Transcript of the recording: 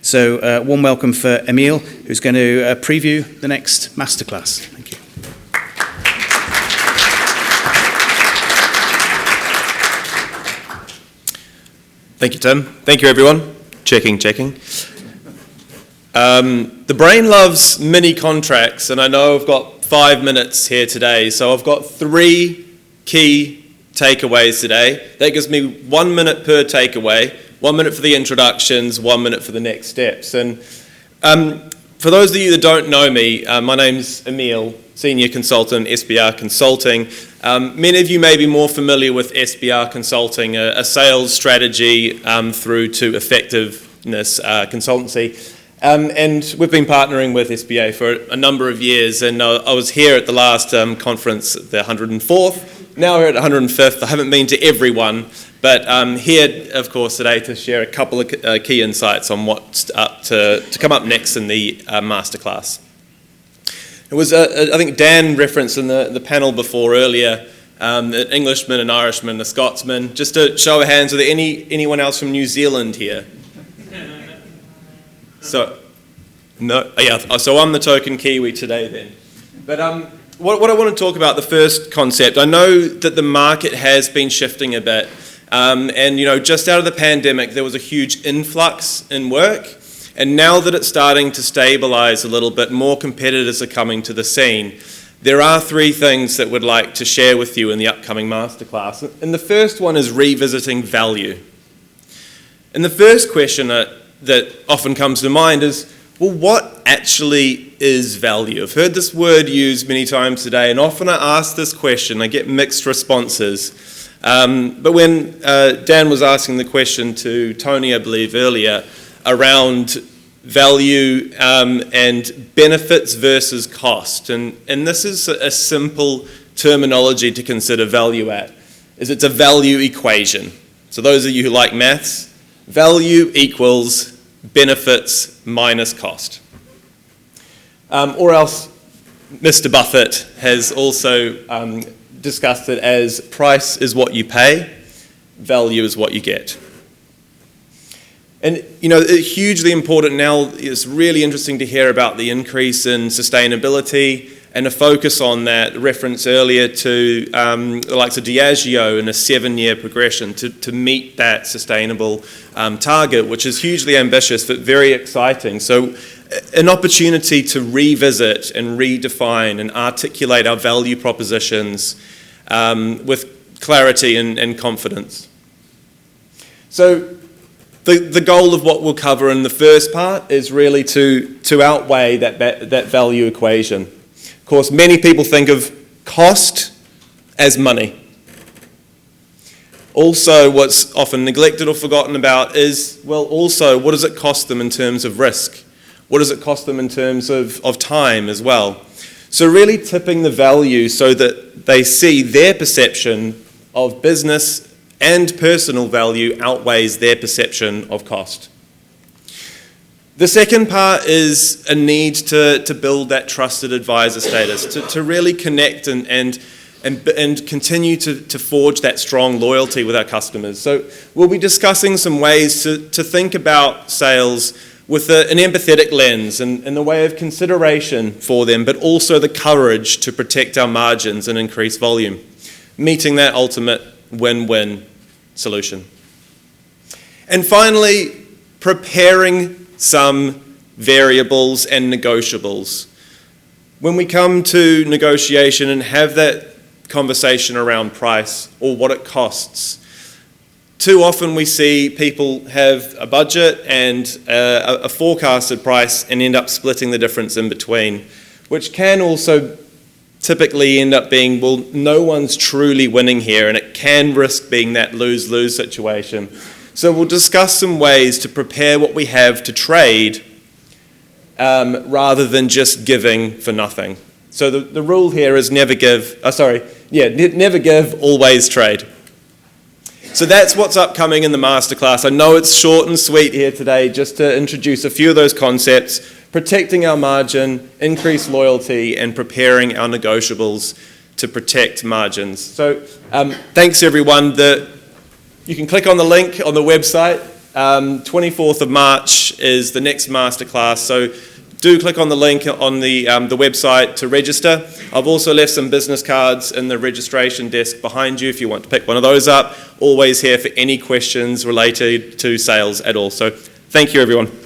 So warm welcome for Emile, who's going to preview the next Masterclass. Thank you. Thank you, Tim. Thank you, everyone. Checking. The brain loves mini contracts, and I know I've got 5 minutes here today, so I've got 3 key takeaways today. That gives me 1 minute per takeaway, 1 minute for the introductions, 1 minute for the next steps. And for those of you that don't know me, my name's Emile, Senior Consultant, SBR Consulting. Many of you may be more familiar with SBR Consulting, a sales strategy through to effectiveness consultancy. And we've been partnering with SBA for a number of years, and I was here at the last conference, the 104th. Now we're at 105th. I haven't been to every one, but here, of course, today to share a couple of key insights on what's up to come up next in the Masterclass. It was, I think Dan referenced in the panel before earlier, an Englishman, an Irishman, a Scotsman. Just to show of hands, are there anyone else from New Zealand here? So, no, yeah. So I'm the token Kiwi today then. But what I want to talk about, the first concept, I know that the market has been shifting a bit, and just out of the pandemic, there was a huge influx in work, and now that it's starting to stabilize a little bit, more competitors are coming to the scene. There are 3 things that we'd like to share with you in the upcoming masterclass, and the first one is revisiting value. And the first question that often comes to mind is, well, what actually is value? I've heard this word used many times today, and often I ask this question, I get mixed responses. But when Dan was asking the question to Tony, I believe, earlier, around value and benefits versus cost, and this is a simple terminology to consider value at, is it's a value equation. So those of you who like maths, value equals benefits minus cost. Or else Mr. Buffett has also discussed it as price is what you pay, value is what you get. And it's hugely important now. It's really interesting to hear about the increase in sustainability and a focus on that, reference earlier to the likes of Diageo and a 7-year progression to meet that sustainable target, which is hugely ambitious but very exciting. So an opportunity to revisit and redefine and articulate our value propositions with clarity and confidence. So the goal of what we'll cover in the first part is really to outweigh that value equation. Of course, many people think of cost as money. Also, what's often neglected or forgotten about is, well, also, what does it cost them in terms of risk? What does it cost them in terms of time as well? So really tipping the value so that they see their perception of business and personal value outweighs their perception of cost. The second part is a need to build that trusted advisor status, to really connect and continue to forge that strong loyalty with our customers. So we'll be discussing some ways to think about sales with an empathetic lens and the way of consideration for them, but also the courage to protect our margins and increase volume, meeting that ultimate win-win solution. And finally, preparing some variables and negotiables. When we come to negotiation and have that conversation around price or what it costs, too often we see people have a budget and a forecasted price and end up splitting the difference in between, which can also typically end up being, well, no one's truly winning here, and it can risk being that lose-lose situation. So we'll discuss some ways to prepare what we have to trade rather than just giving for nothing. So the rule here is never give, never give, always trade. So that's what's upcoming in the masterclass. I know it's short and sweet here today, just to introduce a few of those concepts, protecting our margin, increase loyalty, and preparing our negotiables to protect margins. So thanks everyone. You can click on the link on the website 24th of March is the next masterclass, so do click on the link on the website to register. I've also left some business cards in the registration desk behind you if you want to pick one of those up. Always here for any questions related to sales at all. So thank you, everyone.